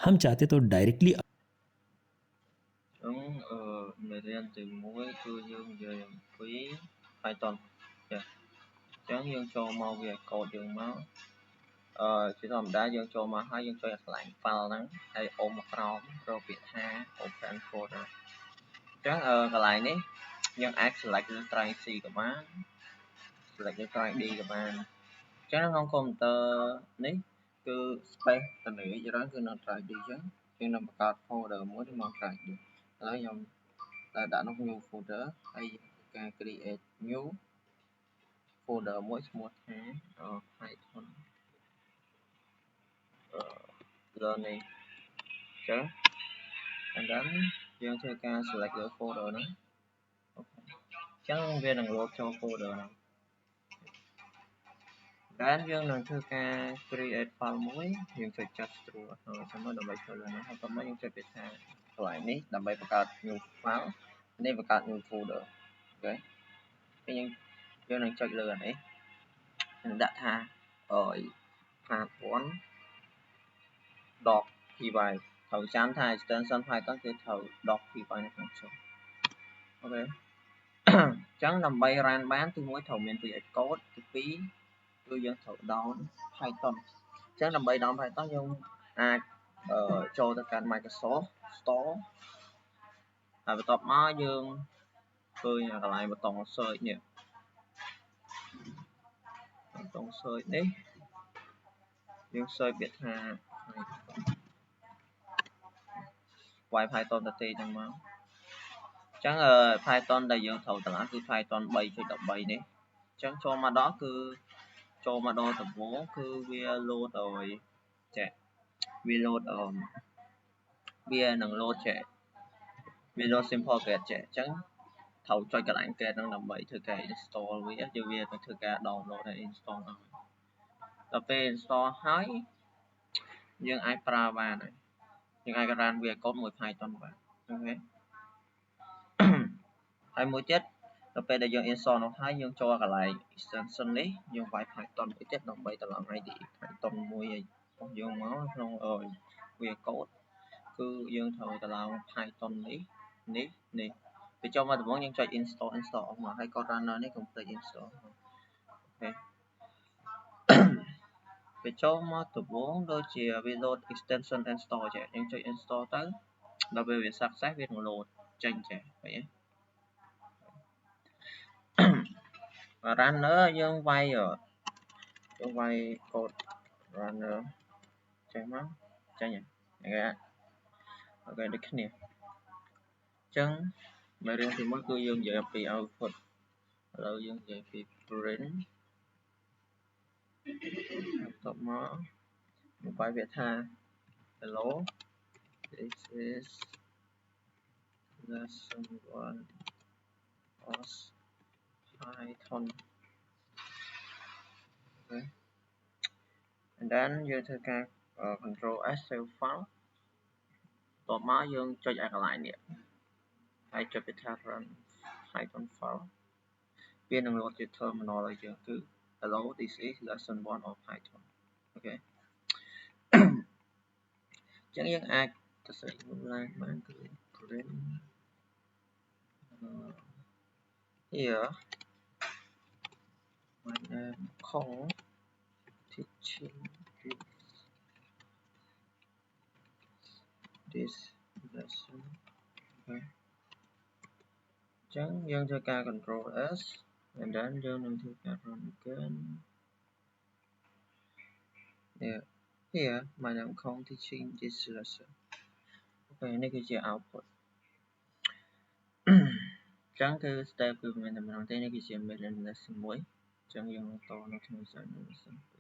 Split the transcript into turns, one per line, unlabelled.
हम चाहते तो डायरेक्टली
មេរៀនទី1គឺយើងនិយាយអំពី Python ចាអញ្ចឹងយើងចូលមកវាកូដយើងមកជាធម្មតាយើងចូលមកហើយយើងចុចកន្លែង file ហ្នឹងហើយអូមមកក្រោមរកពាក្យថា open folder អញ្ចឹងកន្លែងនេះយើងអាច select លើត្រៃ C ក៏បាន select លើត្រៃ D ក៏បានអញ្ចឹងក្នុងកុំព្យូទ័រនេះគឺ space តនីច្រើនគឺនៅត្រៃ D អញ្ចឹងយើងនឹងបង្កើត folder មួយនៅក្នុងត្រៃ D ឥឡូវខ្ញុំដាក់នោះ new folder ហើយការ create new folder មួយឈ្មោះថា Python learning អញ្ចឹង and then យើងធ្វើការ select លើ folder ហ្នឹងអញ្ចឹងវានឹង load ចូល folder ហ្នឹងតែយើងនឹងធ្វើការ create file មួយយើងចុច just true ហើយចាំមើលដើម្បីធ្វើឡើងហើយបន្តមកយើងចុចពាក្យថាកន្លែងនេះដើម្បីបង្កើត new file នេះបង្កើត new folder អូខេហើយយើងនឹងចុចលើអានេះនឹងដាក់ថាpart 1 .py ត្រូវចាំថា extension Python គឺត្រូវ .py នៅក្នុងចុងអូខេអញ្ចឹងដើម្បី run បានទី1ត្រូវមាន VS Code ទី2គឺយើងត្រូវ down Python អញ្ចឹងដើម្បី down Python យើងអាចចូលទៅកាន់ Microsoft Store ហើយបន្ទាប់មកយើងឃើញកន្លែងប៊ូតុង search នេះប៊ូតុង search នេះយើង search ពាក្យថា Python ទៅទេហ្នឹងមកអញ្ចឹងPython ដែលយើងត្រូវតម្លើងគឺ Python 3.13 នេះអញ្ចឹងចូលមកដល់គឺចូលមកដល់ដំបូងគឺវា load ឲ្យចាវា load វានឹង load ចាវា load simple get ចាអញ្ចឹងត្រូវចុចកន្លែង get ហ្នឹងដើម្បីធ្វើការ install វាយកវាទៅធ្វើការ download ហើយ install ឲ្យដល់ពេល install ហើយយើងអាចប្រើបានហើយយើងអាច run វាកូដមួយ Python បានអូខេហើយមួយទៀតដល់ពេលដែលយើង install នោះហើយយើងចូលកន្លែង extension នេះយើងវាយ Python មួយទៀតដើម្បីតម្លើង IDE Python មួយរបស់យើងមកក្នុងវាកូដគឺយើងត្រូវតម្លើង Python នេះពេលចូលមកដំបូងយើងចុច install អស់មកហើយ code runner នេះកុំភ្លេច install អូខេពេលចូលមកដំបូងដូចជាវា load extension install ចេះយើងចុច install ទៅដល់ពេលវា success វានឹង load ចេញចេះឃើញទេrunner យើងវាយ code runner ចេញមកចេញហ្នឹងអូខេដូចគ្នាអញ្ចឹងមេរៀនទី1គឺយើងនិយាយអំពី output ឥឡូវយើងនិយាយពី print បន្ទាប់មកវាយវាថា hello this is lesson 1 of Python okay and then យើងធ្វើការ control S save file បន្ទាប់មកយើងចុចឲ្យកន្លែងនេះហើយចុចពាក្យថា run Python file វានឹង load ជា terminal ឲ្យយើងគឺ hello this is lesson 1 of Python អូខេអញ្ចឹងយើងអាចទៅសេចក្ដីឡើងបានគឺ print here my name Kong teaching this lesson អូខេអញ្ចឹងយើងធ្វើការ control S and then យើងនឹងធ្វើការ run again here my name Kong teaching this lesson អូខេនេះគឺជា output អញ្ចឹងគឺ step គឺមានតែម្ដងទេនេះគឺជា lesson 1អញ្ចឹងយើងបន្តនៅក្នុង lesson 2